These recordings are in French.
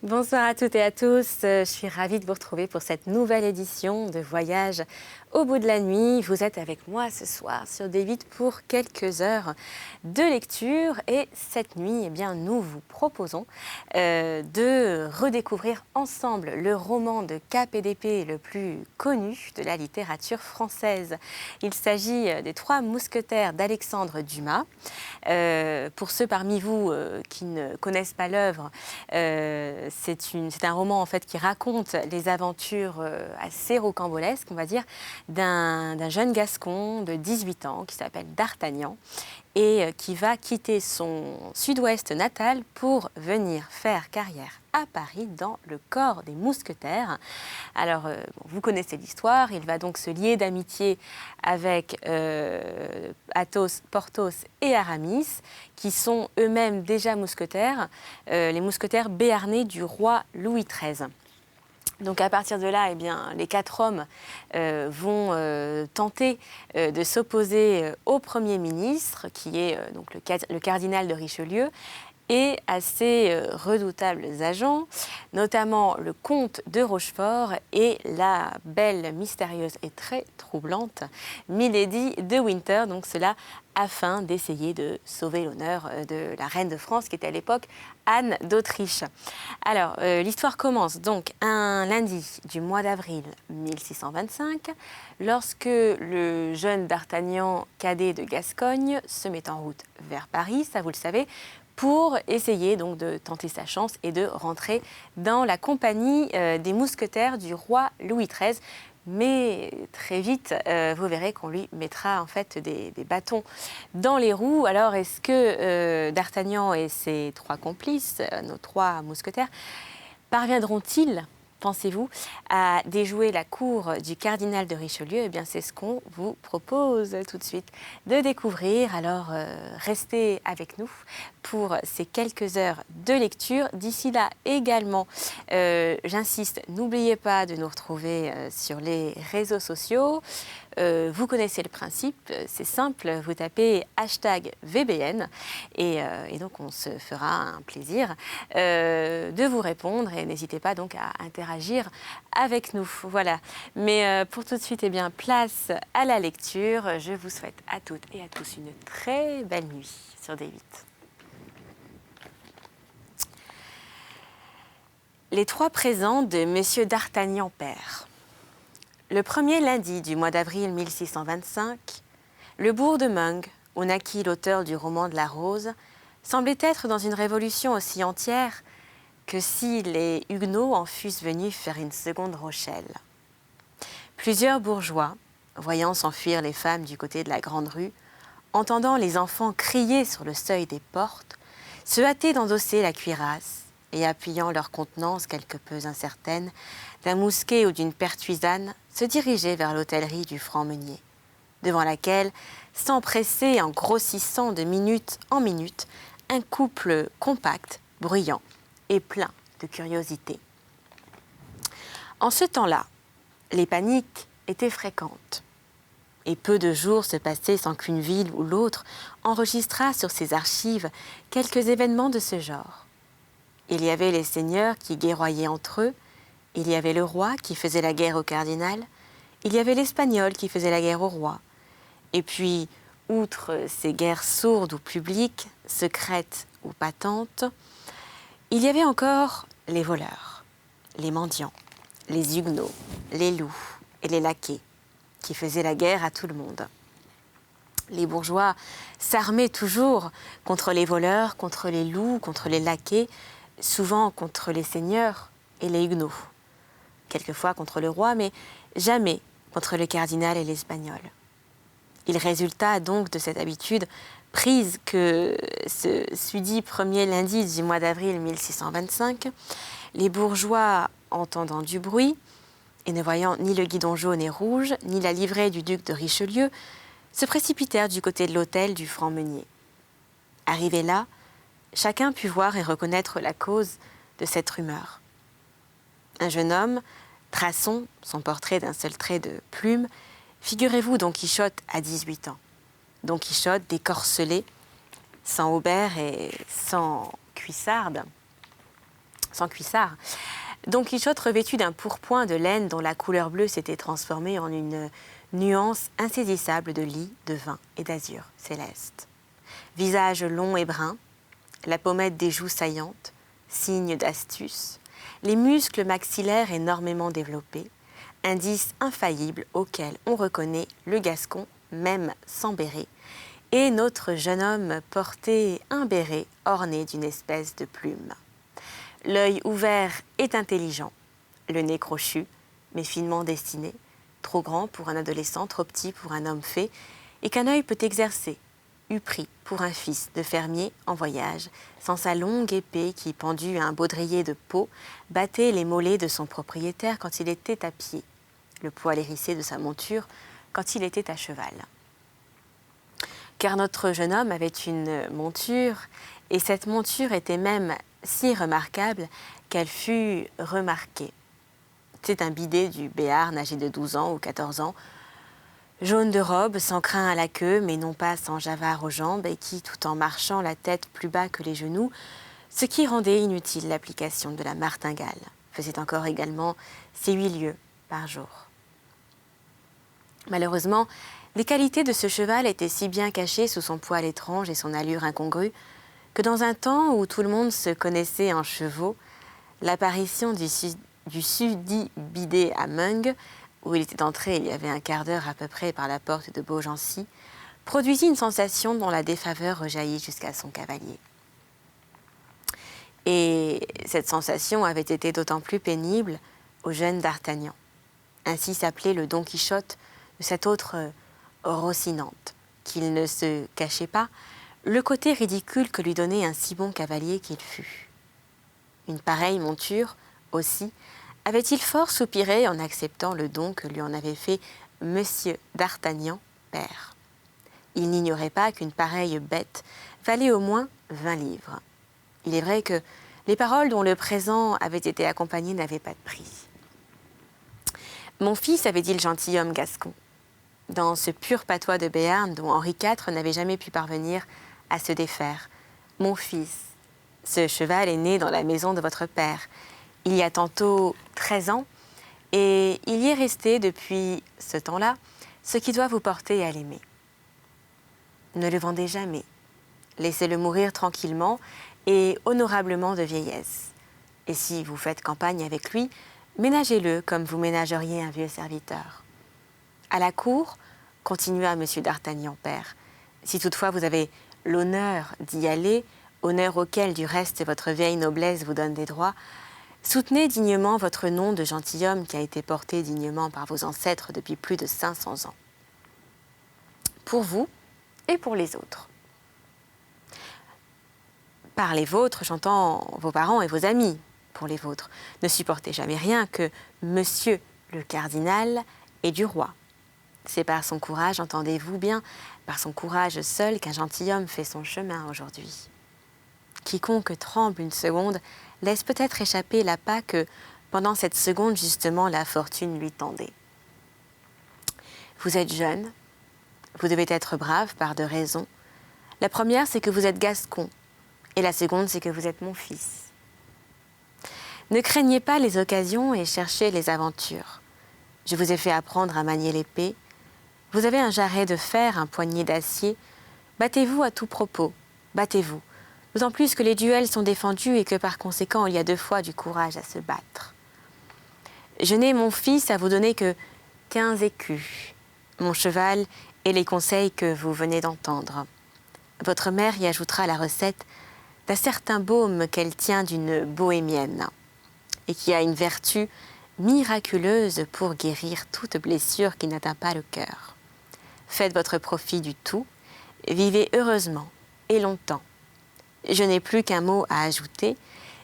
Bonsoir à toutes et à tous, je suis ravie de vous retrouver pour cette nouvelle édition de Voyage au bout de la nuit. Vous êtes avec moi ce soir sur D8 pour quelques heures de lecture et cette nuit, eh bien, nous vous proposons de redécouvrir ensemble le roman de Cap et d'épée le plus connu de la littérature française. Il s'agit des Trois mousquetaires d'Alexandre Dumas. Pour ceux parmi vous qui ne connaissent pas l'œuvre, c'est un roman en fait qui raconte les aventures assez rocambolesques, on va dire, d'un jeune Gascon de 18 ans qui s'appelle D'Artagnan et qui va quitter son sud-ouest natal pour venir faire carrière à Paris dans le corps des mousquetaires. Alors, vous connaissez l'histoire, il va donc se lier d'amitié avec Athos, Porthos et Aramis, qui sont eux-mêmes déjà mousquetaires, les mousquetaires béarnais du roi Louis XIII. Donc à partir de là, eh bien, les quatre hommes vont tenter de s'opposer au Premier ministre, qui est donc le cardinal de Richelieu, et à ses redoutables agents, notamment le comte de Rochefort et la belle, mystérieuse et très troublante Milady de Winter, donc cela afin d'essayer de sauver l'honneur de la reine de France, qui était à l'époque Anne d'Autriche. Alors, l'histoire commence donc un lundi du mois d'avril 1625, lorsque le jeune D'Artagnan, cadet de Gascogne, se met en route vers Paris, ça vous le savez, pour essayer donc de tenter sa chance et de rentrer dans la compagnie des mousquetaires du roi Louis XIII. Mais très vite, vous verrez qu'on lui mettra en fait des bâtons dans les roues. Alors, est-ce que D'Artagnan et ses trois complices, nos trois mousquetaires, parviendront-ils, pensez-vous, à déjouer la cour du cardinal de Richelieu? Eh bien, c'est ce qu'on vous propose tout de suite de découvrir. Alors, restez avec nous pour ces quelques heures de lecture. D'ici là également, j'insiste, n'oubliez pas de nous retrouver sur les réseaux sociaux. Vous connaissez le principe, c'est simple, vous tapez #VBN et donc on se fera un plaisir de vous répondre et n'hésitez pas donc à interagir avec nous. Voilà. Mais pour tout de suite, eh bien, place à la lecture. Je vous souhaite à toutes et à tous une très belle nuit sur D8. Les trois présents de Monsieur D'Artagnan père. Le premier lundi du mois d'avril 1625, le bourg de Meung, où naquit l'auteur du roman de la Rose, semblait être dans une révolution aussi entière que si les Huguenots en fussent venus faire une seconde Rochelle. Plusieurs bourgeois, voyant s'enfuir les femmes du côté de la grande rue, entendant les enfants crier sur le seuil des portes, se hâtaient d'endosser la cuirasse et appuyant leur contenance quelque peu incertaine d'un mousquet ou d'une pertuisane, se dirigeaient vers l'hôtellerie du Franc-Meunier, devant laquelle s'empressait en grossissant de minute en minute un couple compact, bruyant et plein de curiosité. En ce temps-là, les paniques étaient fréquentes, et peu de jours se passaient sans qu'une ville ou l'autre enregistrât sur ses archives quelques événements de ce genre. Il y avait les seigneurs qui guerroyaient entre eux, il y avait le roi qui faisait la guerre au cardinal, il y avait l'Espagnol qui faisait la guerre au roi. Et puis, outre ces guerres sourdes ou publiques, secrètes ou patentes, il y avait encore les voleurs, les mendiants, les huguenots, les loups et les laquais, qui faisaient la guerre à tout le monde. Les bourgeois s'armaient toujours contre les voleurs, contre les loups, contre les laquais, souvent contre les seigneurs et les huguenots, quelquefois contre le roi, mais jamais contre le cardinal et l'Espagnol. Il résulta donc de cette habitude prise que ce sudit premier lundi du mois d'avril 1625, les bourgeois, entendant du bruit, et ne voyant ni le guidon jaune et rouge, ni la livrée du duc de Richelieu, se précipitèrent du côté de l'hôtel du Franc-Meunier. Arrivés là, chacun put voir et reconnaître la cause de cette rumeur. Un jeune homme, traçons son portrait d'un seul trait de plume, figurez-vous Don Quichotte à 18 ans. Don Quichotte décorcelé, sans haubert et sans cuissarde, sans cuissard. Don Quichotte, revêtu d'un pourpoint de laine dont la couleur bleue s'était transformée en une nuance insaisissable de lis, de vin et d'azur céleste. Visage long et brun, la pommette des joues saillantes, signe d'astuce, les muscles maxillaires énormément développés, indice infaillible auquel on reconnaît le Gascon, même sans béret, et notre jeune homme portait un béret orné d'une espèce de plume. L'œil ouvert est intelligent, le nez crochu, mais finement dessiné, trop grand pour un adolescent, trop petit pour un homme fait, et qu'un œil peut exercer, eût pris pour un fils de fermier en voyage, sans sa longue épée qui, pendue à un baudrier de peau, battait les mollets de son propriétaire quand il était à pied, le poil hérissé de sa monture quand il était à cheval. Car notre jeune homme avait une monture, et cette monture était même si remarquable qu'elle fut remarquée. C'est un bidet du Béarn âgé de 12 ans ou 14 ans, jaune de robe, sans crin à la queue, mais non pas sans javard aux jambes, et qui, tout en marchant la tête plus bas que les genoux, ce qui rendait inutile l'application de la martingale, faisait encore également ses 8 lieues par jour. Malheureusement, les qualités de ce cheval étaient si bien cachées sous son poil étrange et son allure incongrue, que dans un temps où tout le monde se connaissait en chevaux, l'apparition du susdit bidet à Meung, où il était entré il y avait un quart d'heure à peu près par la porte de Beaugency, produisit une sensation dont la défaveur rejaillit jusqu'à son cavalier. Et cette sensation avait été d'autant plus pénible au jeune d'Artagnan. Ainsi s'appelait le Don Quichotte de cette autre Rocinante, qu'il ne se cachait pas le côté ridicule que lui donnait un si bon cavalier qu'il fût. Une pareille monture, aussi, avait-il fort soupiré en acceptant le don que lui en avait fait Monsieur d'Artagnan, père. Il n'ignorait pas qu'une pareille bête valait au moins 20 livres. Il est vrai que les paroles dont le présent avait été accompagné n'avaient pas de prix. Mon fils, avait dit le gentilhomme gascon, dans ce pur patois de Béarn dont Henri IV n'avait jamais pu parvenir à se défaire. Mon fils, ce cheval est né dans la maison de votre père, il y a tantôt 13 ans, et il y est resté depuis ce temps-là, ce qui doit vous porter à l'aimer. Ne le vendez jamais, laissez-le mourir tranquillement et honorablement de vieillesse. Et si vous faites campagne avec lui, ménagez-le comme vous ménageriez un vieux serviteur. À la cour, continua M. d'Artagnan, père, si toutefois vous avez l'honneur d'y aller, honneur auquel du reste votre vieille noblesse vous donne des droits, soutenez dignement votre nom de gentilhomme qui a été porté dignement par vos ancêtres depuis plus de 500 ans. Pour vous et pour les autres. Par les vôtres, j'entends vos parents et vos amis. Pour les vôtres, ne supportez jamais rien que Monsieur le cardinal et du roi. C'est par son courage, entendez-vous bien, par son courage seul qu'un gentilhomme fait son chemin aujourd'hui. Quiconque tremble une seconde laisse peut-être échapper l'appât que, pendant cette seconde justement, la fortune lui tendait. Vous êtes jeune, vous devez être brave par 2 raisons. La première, c'est que vous êtes gascon, et la seconde, c'est que vous êtes mon fils. Ne craignez pas les occasions et cherchez les aventures. Je vous ai fait apprendre à manier l'épée. Vous avez un jarret de fer, un poignet d'acier. Battez-vous à tout propos, battez-vous. D'autant plus que les duels sont défendus et que par conséquent, il y a 2 fois du courage à se battre. Je n'ai, mon fils, à vous donner que 15 écus, mon cheval et les conseils que vous venez d'entendre. Votre mère y ajoutera la recette d'un certain baume qu'elle tient d'une bohémienne et qui a une vertu miraculeuse pour guérir toute blessure qui n'atteint pas le cœur. Faites votre profit du tout, vivez heureusement et longtemps. Je n'ai plus qu'un mot à ajouter,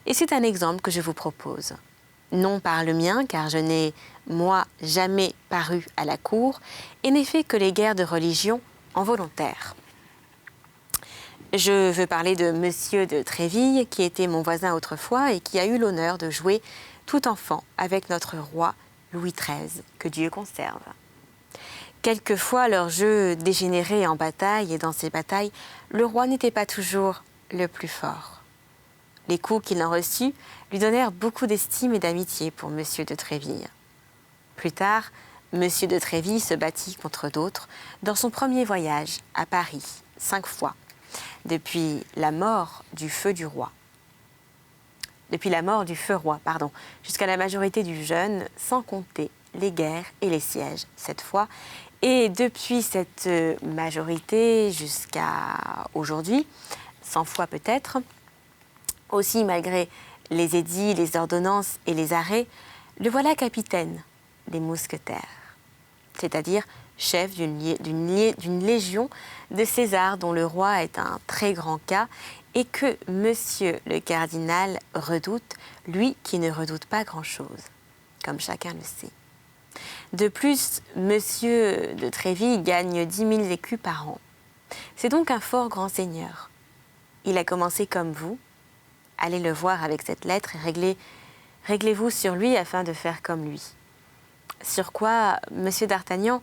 et c'est un exemple que je vous propose. Non par le mien, car je n'ai, moi, jamais paru à la cour, et n'ai fait que les guerres de religion en volontaire. Je veux parler de Monsieur de Tréville, qui était mon voisin autrefois et qui a eu l'honneur de jouer tout enfant avec notre roi Louis XIII, que Dieu conserve. Quelquefois, leur jeu dégénérait en bataille, et dans ces batailles, le roi n'était pas toujours le plus fort. Les coups qu'il en reçut lui donnèrent beaucoup d'estime et d'amitié pour M. de Tréville. Plus tard, M. de Tréville se battit contre d'autres dans son premier voyage à Paris, 5 fois, depuis la mort du feu roi, jusqu'à la majorité du jeune, sans compter les guerres et les sièges, cette fois. Et depuis cette majorité jusqu'à aujourd'hui, 100 fois peut-être, aussi malgré les édits, les ordonnances et les arrêts, le voilà capitaine des mousquetaires, c'est-à-dire chef d'une légion de César dont le roi est un très grand cas et que monsieur le cardinal redoute, lui qui ne redoute pas grand-chose, comme chacun le sait. De plus, monsieur de Tréville gagne 10 000 écus par an. C'est donc un fort grand seigneur. Il a commencé comme vous. Allez le voir avec cette lettre et réglez-vous sur lui afin de faire comme lui. Sur quoi monsieur d'Artagnan,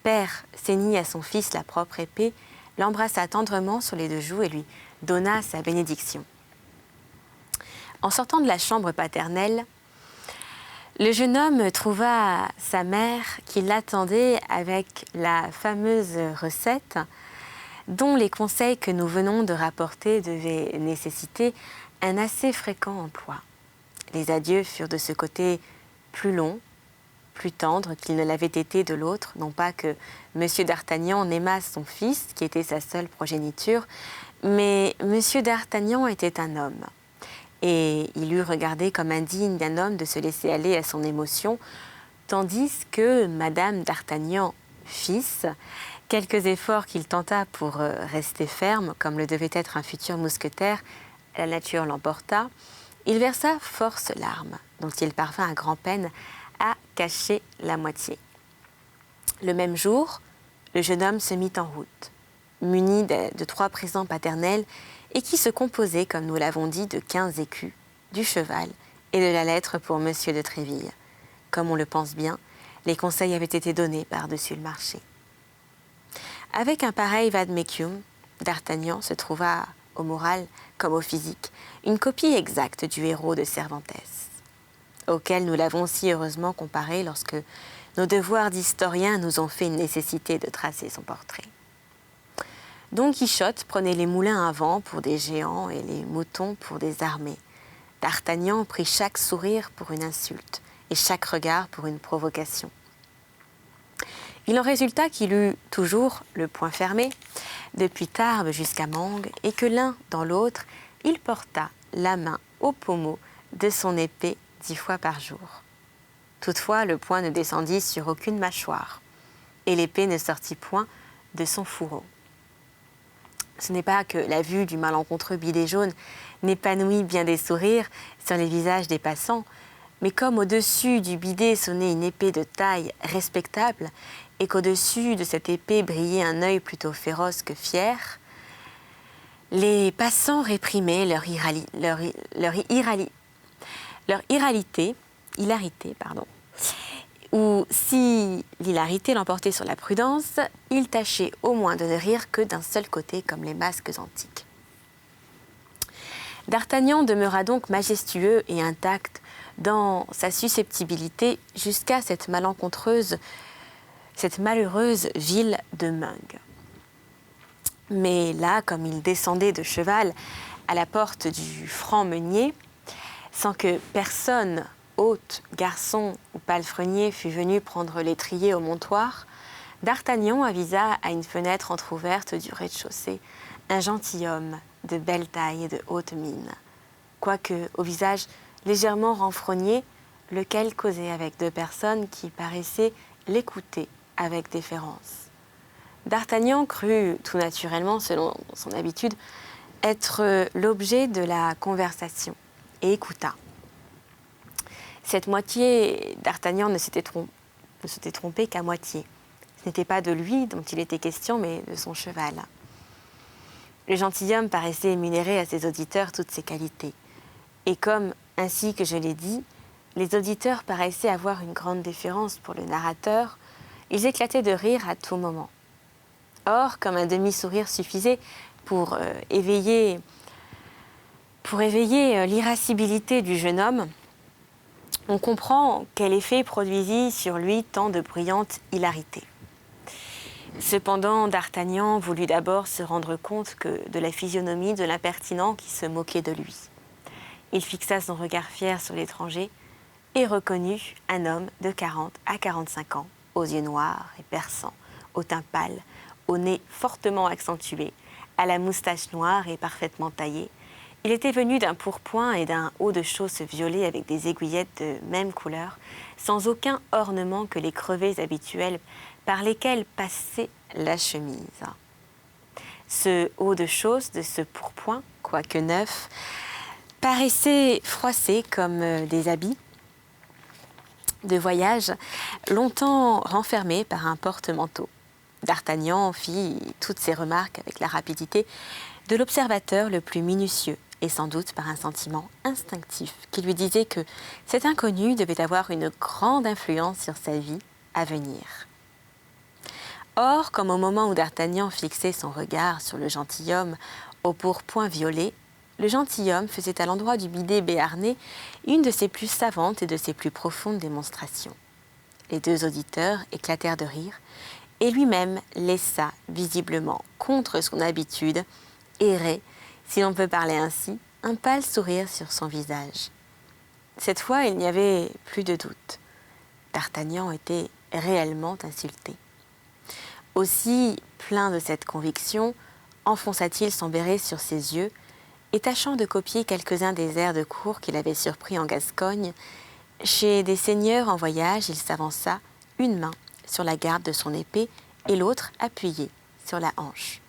père, ceignit à son fils la propre épée, l'embrassa tendrement sur les 2 joues et lui donna sa bénédiction. En sortant de la chambre paternelle, le jeune homme trouva sa mère qui l'attendait avec la fameuse recette dont les conseils que nous venons de rapporter devaient nécessiter un assez fréquent emploi. Les adieux furent de ce côté plus longs, plus tendres qu'ils ne l'avaient été de l'autre, non pas que M. d'Artagnan n'aimât son fils, qui était sa seule progéniture, mais M. d'Artagnan était un homme, et il eût regardé comme indigne d'un homme de se laisser aller à son émotion, tandis que Madame d'Artagnan, fils, quelques efforts qu'il tenta pour rester ferme, comme le devait être un futur mousquetaire, la nature l'emporta, il versa force larmes, dont il parvint à grand-peine à cacher la moitié. Le même jour, le jeune homme se mit en route, muni de 3 présents paternels et qui se composaient, comme nous l'avons dit, de 15 écus, du cheval et de la lettre pour M. de Tréville. Comme on le pense bien, les conseils avaient été donnés par-dessus le marché. Avec un pareil vade-mecum, d'Artagnan se trouva au moral comme au physique une copie exacte du héros de Cervantes, auquel nous l'avons si heureusement comparé lorsque nos devoirs d'historiens nous ont fait une nécessité de tracer son portrait. Don Quichotte prenait les moulins à vent pour des géants et les moutons pour des armées. D'Artagnan prit chaque sourire pour une insulte et chaque regard pour une provocation. Il en résulta qu'il eut toujours le poing fermé, depuis Tarbes jusqu'à Mangue, et que l'un dans l'autre, il porta la main au pommeau de son épée 10 fois par jour. Toutefois, le poing ne descendit sur aucune mâchoire, et l'épée ne sortit point de son fourreau. Ce n'est pas que la vue du malencontreux bidet jaune n'épanouit bien des sourires sur les visages des passants, mais comme au-dessus du bidet sonnait une épée de taille respectable, et qu'au-dessus de cette épée brillait un œil plutôt féroce que fier, les passants réprimaient leur hilarité, ou si l'hilarité l'emportait sur la prudence, ils tâchaient au moins de ne rire que d'un seul côté comme les masques antiques. D'Artagnan demeura donc majestueux et intact dans sa susceptibilité jusqu'à cette malheureuse ville de Meung. Mais là, comme il descendait de cheval à la porte du franc-meunier, sans que personne, hôte, garçon ou palefrenier fût venu prendre l'étrier au montoir, d'Artagnan avisa à une fenêtre entr'ouverte du rez-de-chaussée un gentilhomme de belle taille et de haute mine, quoique au visage légèrement renfrogné, lequel causait avec 2 personnes qui paraissaient l'écouter avec déférence. D'Artagnan crut tout naturellement, selon son habitude, être l'objet de la conversation et écouta. Cette moitié, d'Artagnan ne s'était trompé qu'à moitié. Ce n'était pas de lui dont il était question, mais de son cheval. Le gentilhomme paraissait énumérer à ses auditeurs toutes ses qualités. Et comme, ainsi que je l'ai dit, les auditeurs paraissaient avoir une grande déférence pour le narrateur, ils éclataient de rire à tout moment. Or, comme un demi-sourire suffisait pour éveiller Pour éveiller l'irascibilité du jeune homme, on comprend quel effet produisit sur lui tant de bruyante hilarité. Cependant, D'Artagnan voulut d'abord se rendre compte de la physionomie de l'impertinent qui se moquait de lui. Il fixa son regard fier sur l'étranger et reconnut un homme de 40 à 45 ans, aux yeux noirs et perçants, au teint pâle, au nez fortement accentué, à la moustache noire et parfaitement taillée. Il était venu d'un pourpoint et d'un haut de chausse violet avec des aiguillettes de même couleur, sans aucun ornement que les crevés habituels par lesquels passait la chemise. Ce haut de chausse de ce pourpoint, quoique neuf, paraissait froissé comme des habits de voyage, longtemps renfermés par un porte-manteau. D'Artagnan fit toutes ces remarques avec la rapidité de l'observateur le plus minutieux, et sans doute par un sentiment instinctif qui lui disait que cet inconnu devait avoir une grande influence sur sa vie à venir. Or, comme au moment où D'Artagnan fixait son regard sur le gentilhomme au pourpoint violet, le gentilhomme faisait à l'endroit du bidet béarnais une de ses plus savantes et de ses plus profondes démonstrations. Les deux auditeurs éclatèrent de rire, et lui-même laissa visiblement, contre son habitude, errer, si l'on peut parler ainsi, un pâle sourire sur son visage. Cette fois, il n'y avait plus de doute. D'Artagnan était réellement insulté. Aussi, plein de cette conviction, enfonça-t-il son béret sur ses yeux et tâchant de copier quelques-uns des airs de cour qu'il avait surpris en Gascogne, chez des seigneurs en voyage, il s'avança, une main sur la garde de son épée et l'autre appuyée sur la hanche.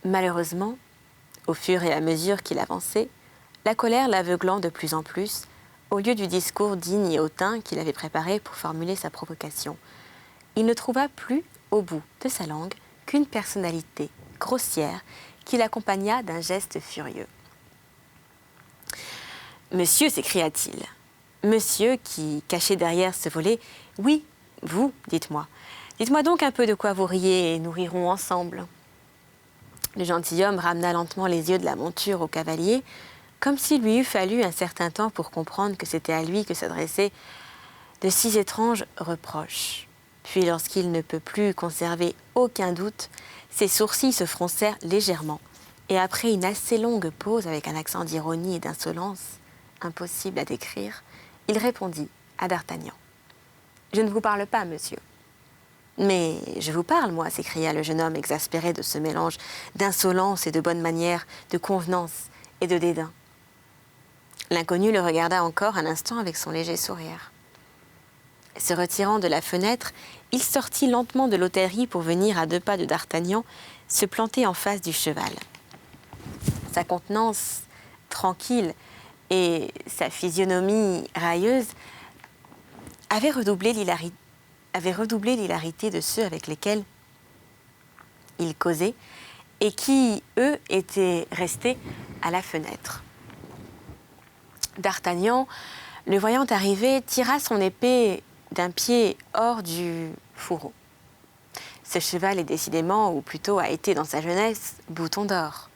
Malheureusement, au fur et à mesure qu'il avançait, la colère l'aveuglant de plus en plus, au lieu du discours digne et hautain qu'il avait préparé pour formuler sa provocation, il ne trouva plus, au bout de sa langue, qu'une personnalité grossière qui l'accompagna d'un geste furieux. « Monsieur, s'écria-t-il, monsieur qui, caché derrière ce volet, oui, vous, dites-moi donc un peu de quoi vous riez et nous rirons ensemble. » Le gentilhomme ramena lentement les yeux de la monture au cavalier, comme s'il lui eût fallu un certain temps pour comprendre que c'était à lui que s'adressaient de si étranges reproches. Puis, lorsqu'il ne peut plus conserver aucun doute, ses sourcils se froncèrent légèrement, et après une assez longue pause avec un accent d'ironie et d'insolence, impossible à décrire, il répondit à D'Artagnan. « Je ne vous parle pas, monsieur. » « Mais je vous parle, moi, s'écria le jeune homme exaspéré de ce mélange d'insolence et de bonne manière, de convenance et de dédain. L'inconnu le regarda encore un instant avec son léger sourire. Se retirant de la fenêtre, il sortit lentement de l'hôtellerie pour venir à 2 pas de D'Artagnan, se planter en face du cheval. Sa contenance tranquille et sa physionomie railleuse avaient redoublé l'hilarité de ceux avec lesquels il causait et qui, eux, étaient restés à la fenêtre. D'Artagnan, le voyant arriver, tira son épée d'un pied hors du fourreau. Ce cheval est décidément, ou plutôt a été dans sa jeunesse, bouton d'or,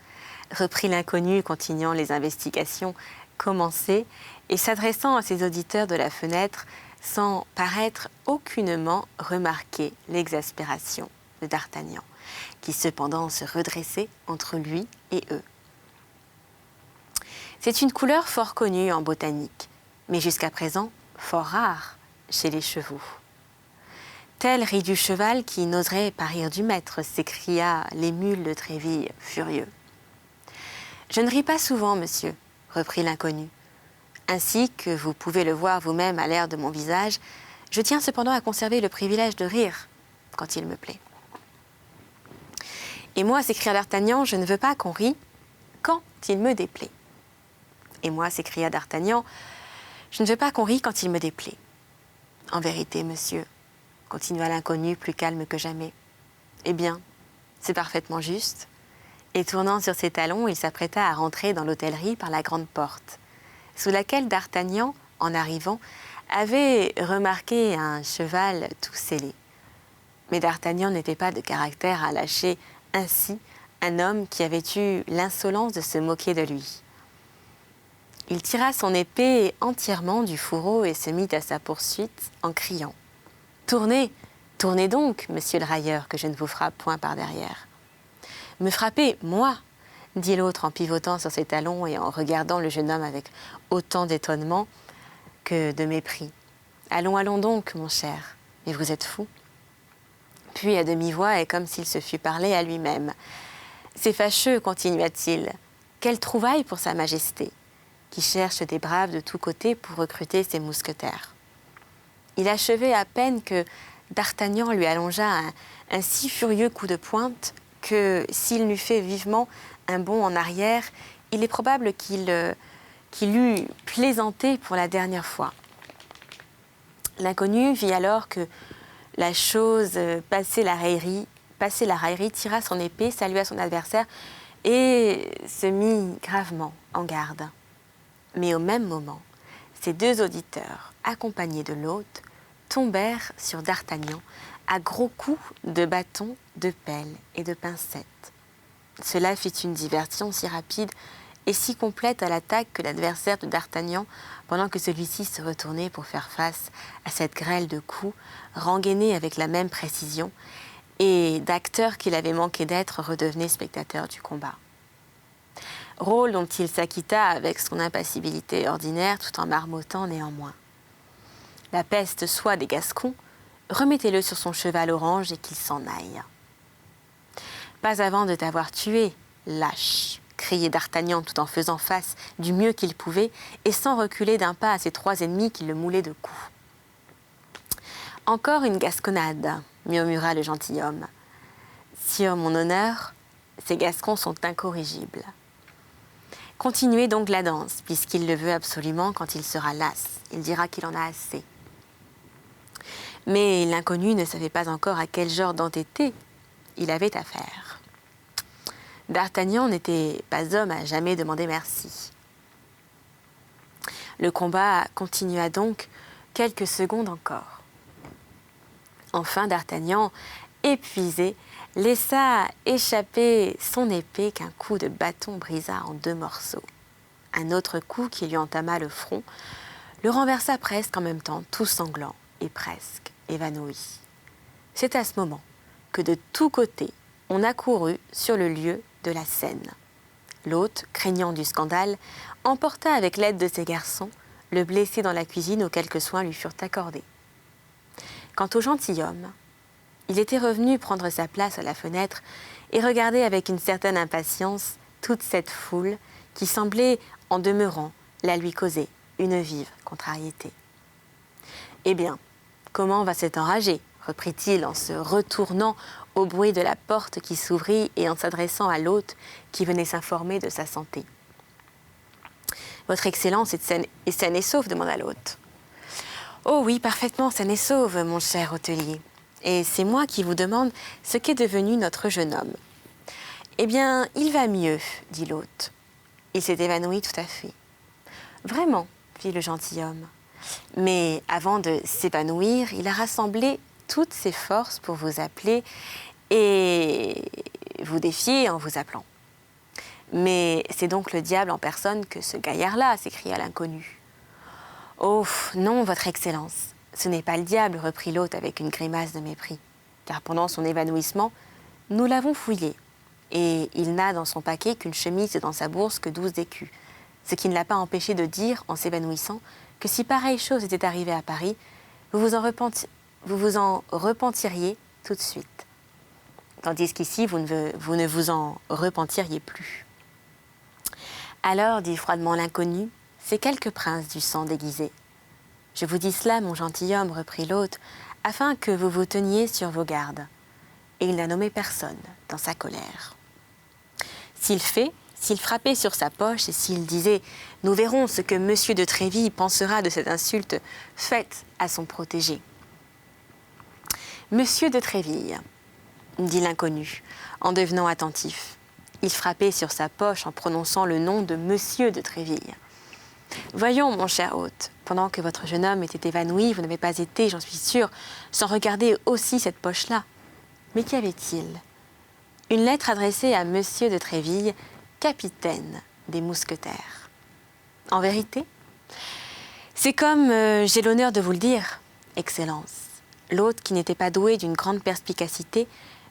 reprit l'inconnu, continuant les investigations commencées et s'adressant à ses auditeurs de la fenêtre sans paraître aucunement remarquer l'exaspération de D'Artagnan, qui cependant se redressait entre lui et eux. C'est une couleur fort connue en botanique, mais jusqu'à présent fort rare chez les chevaux. Tel rit du cheval qui n'oserait pas rire du maître, s'écria l'émule de Tréville, furieux. Je ne ris pas souvent, monsieur, reprit l'inconnu. Ainsi que vous pouvez le voir vous-même à l'air de mon visage, je tiens cependant à conserver le privilège de rire quand il me plaît. Et moi, s'écria D'Artagnan, je ne veux pas qu'on rie quand il me déplaît. Et moi, s'écria D'Artagnan, je ne veux pas qu'on rie quand il me déplaît. En vérité, monsieur, continua l'inconnu plus calme que jamais. Eh bien, c'est parfaitement juste. Et tournant sur ses talons, il s'apprêta à rentrer dans l'hôtellerie par la grande porte, sous laquelle D'Artagnan, en arrivant, avait remarqué un cheval tout scellé. Mais D'Artagnan n'était pas de caractère à lâcher ainsi un homme qui avait eu l'insolence de se moquer de lui. Il tira son épée entièrement du fourreau et se mit à sa poursuite en criant « Tournez, tournez donc, monsieur le railleur, que je ne vous frappe point par derrière. »« Me frapper, moi !» dit l'autre en pivotant sur ses talons et en regardant le jeune homme avec autant d'étonnement que de mépris. « Allons, allons donc, mon cher, mais vous êtes fou !» Puis à demi-voix et comme s'il se fût parlé à lui-même. « C'est fâcheux, continua-t-il, quelle trouvaille pour sa majesté, qui cherche des braves de tous côtés pour recruter ses mousquetaires. » Il achevait à peine que D'Artagnan lui allongea un si furieux coup de pointe que s'il n'eût fait vivement un bond en arrière, il est probable qu'il eût plaisanté pour la dernière fois. L'inconnu vit alors que la chose passait la raillerie, tira son épée, salua son adversaire et se mit gravement en garde. Mais au même moment, ces deux auditeurs, accompagnés de l'hôte, tombèrent sur D'Artagnan à gros coups de bâton, de pelle et de pincette. Cela fit une diversion si rapide et si complète à l'attaque que l'adversaire de D'Artagnan, pendant que celui-ci se retournait pour faire face à cette grêle de coups, rengainés avec la même précision, et d'acteur qu'il avait manqué d'être redevenait spectateur du combat. Rôle dont il s'acquitta avec son impassibilité ordinaire tout en marmottant néanmoins. La peste soit des Gascons, remettez-le sur son cheval orange et qu'il s'en aille. Pas avant de t'avoir tué, lâche, criait D'Artagnan tout en faisant face du mieux qu'il pouvait et sans reculer d'un pas à ses trois ennemis qui le moulaient de coups. Encore une gasconnade, murmura le gentilhomme. Sur mon honneur, ces Gascons sont incorrigibles. Continuez donc la danse, puisqu'il le veut absolument quand il sera las. Il dira qu'il en a assez. Mais l'inconnu ne savait pas encore à quel genre d'entêté il avait affaire. D'Artagnan n'était pas homme à jamais demander merci. Le combat continua donc quelques secondes encore. Enfin, D'Artagnan, épuisé, laissa échapper son épée qu'un coup de bâton brisa en deux morceaux. Un autre coup qui lui entama le front le renversa presque en même temps, tout sanglant et presque évanoui. C'est à ce moment que de tous côtés, on accourut sur le lieu de la scène. L'hôte, craignant du scandale, emporta avec l'aide de ses garçons le blessé dans la cuisine où quelques soins lui furent accordés. Quant au gentilhomme, il était revenu prendre sa place à la fenêtre et regarder avec une certaine impatience toute cette foule qui semblait, en demeurant, la lui causer une vive contrariété. « Eh bien, comment va cet enragé ?» reprit-il en se retournant au bruit de la porte qui s'ouvrit et en s'adressant à l'hôte qui venait s'informer de sa santé. « Votre Excellence est saine et sauve ?» demanda l'hôte. « Oh oui, parfaitement saine et sauve, mon cher hôtelier. Et c'est moi qui vous demande ce qu'est devenu notre jeune homme. »« Eh bien, il va mieux, » dit l'hôte. Il s'est évanoui tout à fait. « Vraiment, » fit le gentilhomme. « Mais avant de s'évanouir, il a rassemblé toutes ses forces pour vous appeler et vous défier en vous appelant. »« Mais c'est donc le diable en personne que ce gaillard-là » s'écria l'inconnu. « Oh, non, votre Excellence, ce n'est pas le diable, » reprit l'hôte avec une grimace de mépris. « Car pendant son évanouissement, nous l'avons fouillé, et il n'a dans son paquet qu'une chemise et dans sa bourse que 12 écus, ce qui ne l'a pas empêché de dire, en s'évanouissant, que si pareille chose était arrivée à Paris, vous vous en repentiriez tout de suite. Tandis qu'ici, vous ne vous en repentiriez plus. » Alors, dit froidement l'inconnu, c'est quelques princes du sang déguisés. « Je vous dis cela, mon gentilhomme, reprit l'hôte, afin que vous vous teniez sur vos gardes. » Et il n'a nommé personne dans sa colère. S'il frappait sur sa poche et s'il disait « Nous verrons ce que monsieur de Tréville pensera de cette insulte faite à son protégé. » « Monsieur de Tréville, » dit l'inconnu, en devenant attentif. Il frappait sur sa poche en prononçant le nom de monsieur de Tréville. « Voyons, mon cher hôte, pendant que votre jeune homme était évanoui, vous n'avez pas été, j'en suis sûre, sans regarder aussi cette poche-là. Mais qu'y avait-il ? Une lettre adressée à Monsieur de Tréville, capitaine des mousquetaires. En vérité, c'est comme j'ai l'honneur de vous le dire, Excellence. L'hôte, qui n'était pas doué d'une grande perspicacité,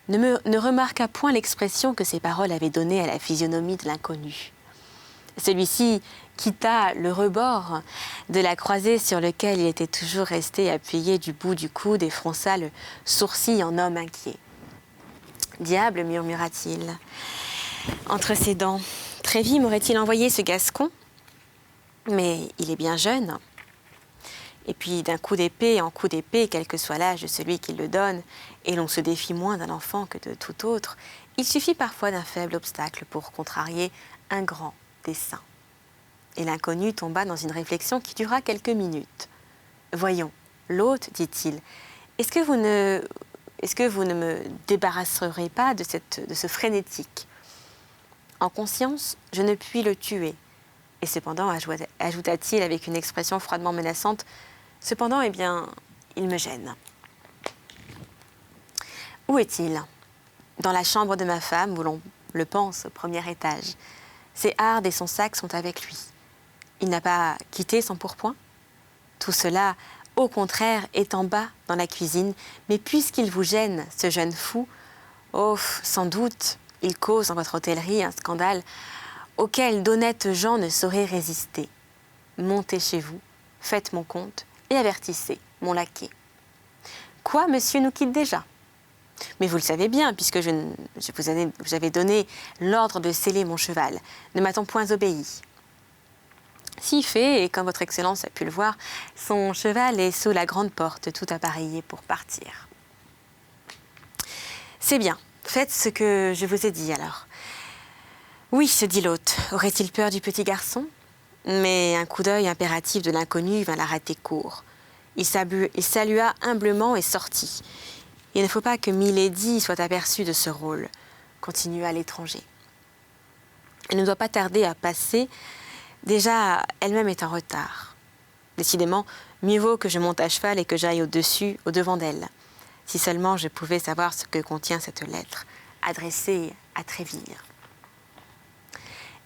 ne remarqua point l'expression que ces paroles avaient donnée à la physionomie de l'inconnu. Celui-ci quitta le rebord de la croisée sur lequel il était toujours resté appuyé du bout du coude et fronça le sourcil en homme inquiet. « Diable, murmura-t-il, entre ses dents, Tréville m'aurait-il envoyé ce Gascon? Mais il est bien jeune. Et puis d'un coup d'épée en coup d'épée, quel que soit l'âge de celui qui le donne, et l'on se défie moins d'un enfant que de tout autre, il suffit parfois d'un faible obstacle pour contrarier un grand dessein. » Et l'inconnu tomba dans une réflexion qui dura quelques minutes. « Voyons, l'hôte, dit-il, est-ce que vous ne me débarrasserez pas de ce frénétique? En conscience, je ne puis le tuer. » Et cependant, ajouta-t-il avec une expression froidement menaçante, « cependant, eh bien, il me gêne. » « Où est-il ? » ?»« Dans la chambre de ma femme, où l'on le pense, au premier étage. Ses hardes et son sac sont avec lui. Il n'a pas quitté son pourpoint ? Tout cela, au contraire, est en bas, dans la cuisine, mais puisqu'il vous gêne, ce jeune fou, oh, sans doute, il cause dans votre hôtellerie un scandale auquel d'honnêtes gens ne sauraient résister. Montez chez vous, faites mon compte et avertissez mon laquais. Quoi, monsieur nous quitte déjà ? Mais vous le savez bien, puisque vous avez donné l'ordre de sceller mon cheval. Ne m'a-t-on point obéi? Si fait, et comme votre Excellence a pu le voir, son cheval est sous la grande porte, tout appareillé pour partir. C'est bien, faites ce que je vous ai dit alors. Oui, se dit l'hôte, aurait-il peur du petit garçon? Mais un coup d'œil impératif de l'inconnu vint l'arrêter court. Il salua humblement et sortit. Il ne faut pas que Milady soit aperçue de ce rôle, continua l'étranger. Elle ne doit pas tarder à passer. Déjà, elle-même est en retard. Décidément, mieux vaut que je monte à cheval et que j'aille au-devant d'elle. Si seulement je pouvais savoir ce que contient cette lettre, adressée à Tréville.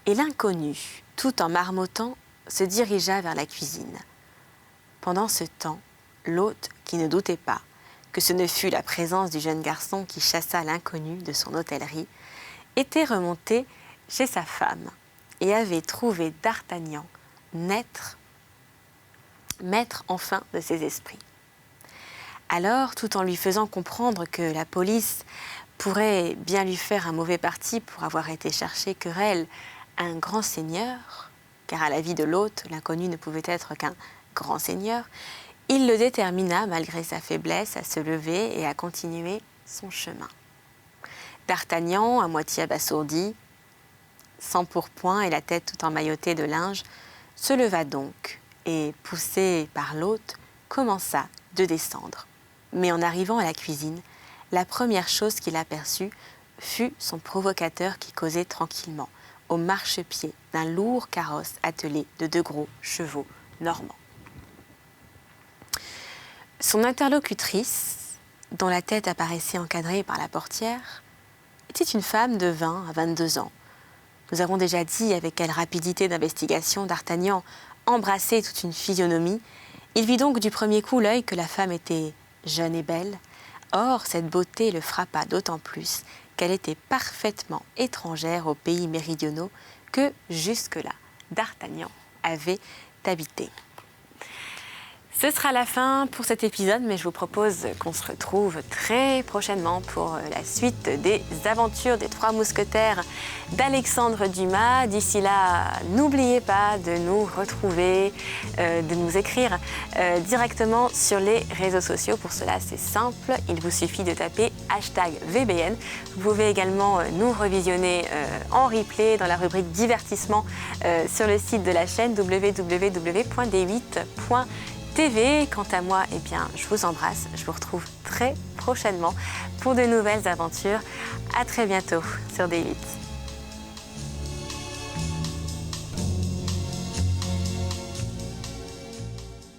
Et l'inconnu, tout en marmottant, se dirigea vers la cuisine. Pendant ce temps, l'hôte, qui ne doutait pas que ce ne fût la présence du jeune garçon qui chassa l'inconnu de son hôtellerie, était remonté chez sa femme et avait trouvé d'Artagnan maître enfin de ses esprits. Alors, tout en lui faisant comprendre que la police pourrait bien lui faire un mauvais parti pour avoir été chercher querelle à un grand seigneur, car à la vie de l'hôte, l'inconnu ne pouvait être qu'un grand seigneur, il le détermina, malgré sa faiblesse, à se lever et à continuer son chemin. D'Artagnan, à moitié abasourdi, sans pourpoint et la tête tout emmaillotée de linge, se leva donc et, poussé par l'hôte, commença de descendre. Mais en arrivant à la cuisine, la première chose qu'il aperçut fut son provocateur qui causait tranquillement, au marchepied d'un lourd carrosse attelé de 2 gros chevaux normands. Son interlocutrice, dont la tête apparaissait encadrée par la portière, était une femme de 20 à 22 ans. Nous avons déjà dit avec quelle rapidité d'investigation d'Artagnan embrassait toute une physionomie. Il vit donc du premier coup l'œil que la femme était jeune et belle. Or, cette beauté le frappa d'autant plus qu'elle était parfaitement étrangère aux pays méridionaux que, jusque-là, d'Artagnan avait habité. Ce sera la fin pour cet épisode, mais je vous propose qu'on se retrouve très prochainement pour la suite des aventures des 3 mousquetaires d'Alexandre Dumas. D'ici là, n'oubliez pas de nous retrouver, de nous écrire directement sur les réseaux sociaux. Pour cela, c'est simple, il vous suffit de taper #VBN. Vous pouvez également nous revisionner en replay dans la rubrique divertissement sur le site de la chaîne www.d8.tv. Quant à moi, eh bien, je vous embrasse. Je vous retrouve très prochainement pour de nouvelles aventures. À très bientôt sur D8.